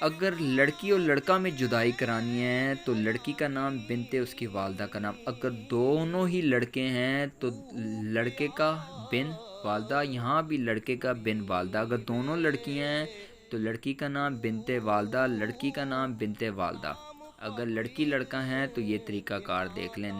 اگر لڑکی اور لڑکا میں جدائی کرانی ہے تو لڑکی کا نام بنت اس کی والدہ کا نام، اگر دونوں ہی لڑکے ہیں تو لڑکے کا بن والدہ، یہاں بھی لڑکے کا بن والدہ، اگر دونوں لڑکیاں ہیں تو لڑکی کا نام بنت والدہ، لڑکی کا نام بنت والدہ، اگر لڑکی لڑکا ہیں تو یہ طریقہ کار دیکھ لیں،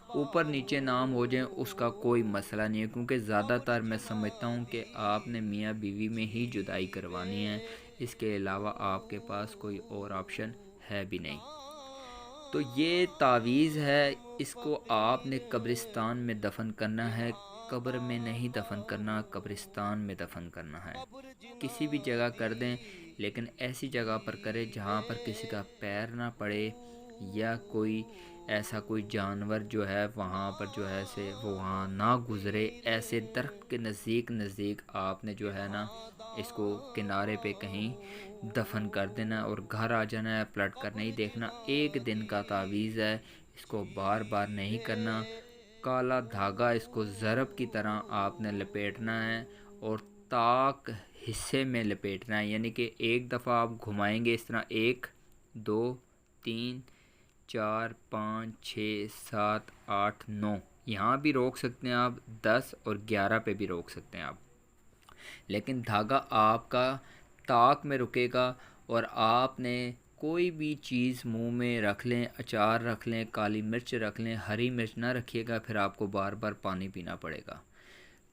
اوپر نیچے نام ہو جائیں اس کا کوئی مسئلہ نہیں ہے، کیونکہ زیادہ تر میں سمجھتا ہوں کہ آپ نے میاں بیوی میں ہی جدائی کروانی ہے، اس کے علاوہ آپ کے پاس کوئی اور آپشن ہے بھی نہیں۔ تو یہ تعویذ ہے، اس کو آپ نے قبرستان میں دفن کرنا ہے، قبر میں نہیں دفن کرنا، قبرستان میں دفن کرنا ہے۔ کسی بھی جگہ کر دیں، لیکن ایسی جگہ پر کرے جہاں پر کسی کا پیر نہ پڑے، یا کوئی ایسا کوئی جانور جو ہے وہاں پر جو ہے سے وہ وہاں نہ گزرے، ایسے درخت کے نزدیک آپ نے جو ہے نا اس کو کنارے پہ کہیں دفن کر دینا، اور گھر آ جانا ہے، پلٹ کر نہیں دیکھنا۔ ایک دن کا تعویذ ہے، اس کو بار بار نہیں کرنا۔ کالا دھاگا اس کو ضرب کی طرح آپ نے لپیٹنا ہے اور طاق حصے میں لپیٹنا ہے، یعنی کہ ایک دفعہ آپ گھمائیں گے اس طرح، 1 2 3 4 5 6 7 8 9، یہاں بھی روک سکتے ہیں آپ، 10 اور 11 پہ بھی روک سکتے ہیں آپ، لیکن دھاگا آپ کا طاق میں رکے گا، اور آپ نے کوئی بھی چیز منہ میں رکھ لیں، اچار رکھ لیں، کالی مرچ رکھ لیں، ہری مرچ نہ رکھیے گا، پھر آپ کو بار بار پانی پینا پڑے گا۔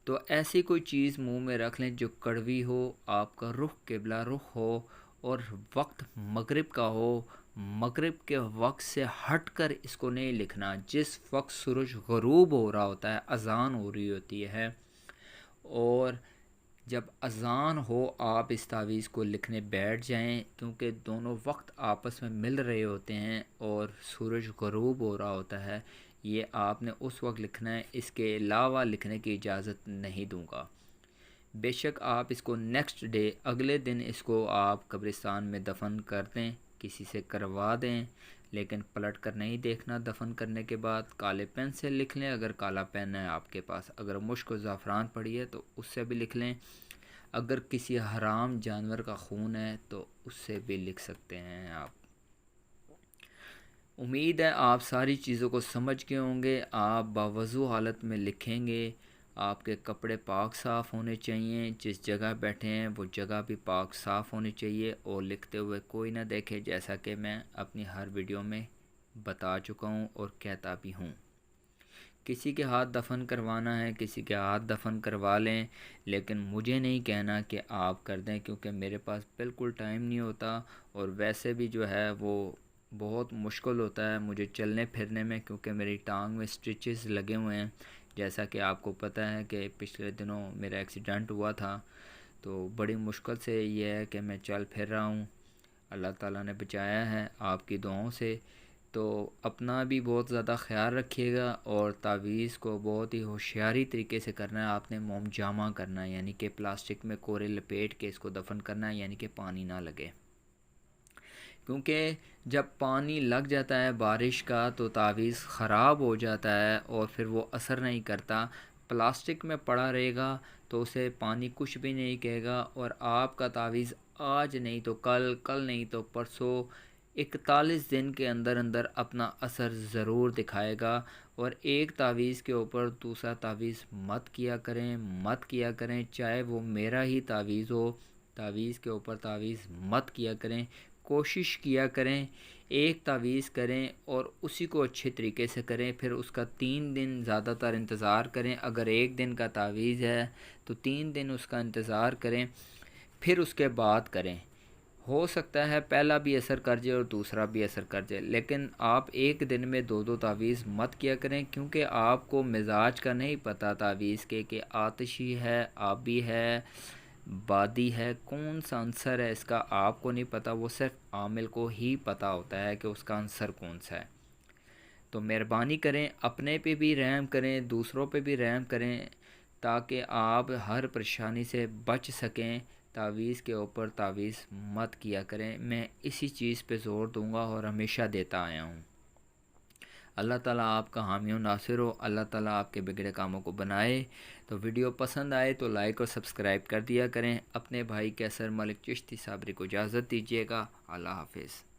تو ایسی کوئی چیز منہ میں رکھ لیں جو کڑوی ہو، آپ کا رخ قبلہ رخ ہو، اور وقت مغرب کا ہو، مغرب کے وقت سے ہٹ کر اس کو نہیں لکھنا، جس وقت سورج غروب ہو رہا ہوتا ہے، اذان ہو رہی ہوتی ہے، اور جب اذان ہو آپ اس تعویذ کو لکھنے بیٹھ جائیں، کیونکہ دونوں وقت آپس میں مل رہے ہوتے ہیں اور سورج غروب ہو رہا ہوتا ہے، یہ آپ نے اس وقت لکھنا ہے، اس کے علاوہ لکھنے کی اجازت نہیں دوں گا۔ بے شک آپ اس کو نیکسٹ ڈے، اگلے دن اس کو آپ قبرستان میں دفن کر دیں، کسی سے کروا دیں، لیکن پلٹ کر نہیں دیکھنا۔ دفن کرنے کے بعد کالے پین سے لکھ لیں، اگر کالا پین ہے آپ کے پاس، اگر مشک و زعفران پڑی ہے تو اس سے بھی لکھ لیں، اگر کسی حرام جانور کا خون ہے تو اس سے بھی لکھ سکتے ہیں آپ۔ امید ہے آپ ساری چیزوں کو سمجھ گئے ہوں گے، آپ باوضو حالت میں لکھیں گے، آپ کے کپڑے پاک صاف ہونے چاہیے، جس جگہ بیٹھے ہیں وہ جگہ بھی پاک صاف ہونی چاہیے، اور لکھتے ہوئے کوئی نہ دیکھے، جیسا کہ میں اپنی ہر ویڈیو میں بتا چکا ہوں اور کہتا بھی ہوں۔ کسی کے ہاتھ دفن کروانا ہے، کسی کے ہاتھ دفن کروا لیں، لیکن مجھے نہیں کہنا کہ آپ کر دیں، کیونکہ میرے پاس بالکل ٹائم نہیں ہوتا، اور ویسے بھی جو ہے وہ بہت مشکل ہوتا ہے مجھے چلنے پھرنے میں، کیونکہ میری ٹانگ میں سٹچز لگے ہوئے ہیں، جیسا کہ آپ کو پتہ ہے کہ پچھلے دنوں میرا ایکسیڈنٹ ہوا تھا، تو بڑی مشکل سے یہ ہے کہ میں چل پھر رہا ہوں، اللہ تعالیٰ نے بچایا ہے آپ کی دعاؤں سے۔ تو اپنا بھی بہت زیادہ خیال رکھیے گا، اور تعویذ کو بہت ہی ہوشیاری طریقے سے کرنا ہے، آپ نے موم جامع کرنا ہے، یعنی کہ پلاسٹک میں کورے لپیٹ کے اس کو دفن کرنا ہے، یعنی کہ پانی نہ لگے، کیونکہ جب پانی لگ جاتا ہے بارش کا تو تعویذ خراب ہو جاتا ہے اور پھر وہ اثر نہیں کرتا، پلاسٹک میں پڑا رہے گا تو اسے پانی کچھ بھی نہیں کہے گا، اور آپ کا تعویذ آج نہیں تو کل، کل نہیں تو پرسوں، 41 دن کے اندر اندر اپنا اثر ضرور دکھائے گا۔ اور ایک تعویذ کے اوپر دوسرا تعویذ مت کیا کریں، چاہے وہ میرا ہی تعویذ ہو، تعویذ کے اوپر تعویذ مت کیا کریں، کوشش کیا کریں ایک تعویذ کریں اور اسی کو اچھے طریقے سے کریں، پھر اس کا 3 دن زیادہ تر انتظار کریں، اگر ایک دن کا تعویذ ہے تو 3 دن اس کا انتظار کریں، پھر اس کے بعد کریں، ہو سکتا ہے پہلا بھی اثر کر جائے اور دوسرا بھی اثر کر جائے، لیکن آپ ایک دن میں 2 تعویذ مت کیا کریں، کیونکہ آپ کو مزاج کا نہیں پتہ تعویذ کے کہ آتشی ہے، آبی ہے، بادی ہے، کون سا عنصر ہے اس کا آپ کو نہیں پتہ، وہ صرف عامل کو ہی پتہ ہوتا ہے کہ اس کا عنصر کون سا ہے۔ تو مہربانی کریں، اپنے پہ بھی رحم کریں، دوسروں پہ بھی رحم کریں، تاکہ آپ ہر پریشانی سے بچ سکیں۔ تعویذ کے اوپر تعویذ مت کیا کریں، میں اسی چیز پہ زور دوں گا اور ہمیشہ دیتا آیا ہوں۔ اللہ تعالیٰ آپ کا حامی و ناصر ہو، اللہ تعالیٰ آپ کے بگڑے کاموں کو بنائے۔ تو ویڈیو پسند آئے تو لائک اور سبسکرائب کر دیا کریں۔ اپنے بھائی کیسر ملک چشتی صابری کو اجازت دیجیے گا۔ اللہ حافظ۔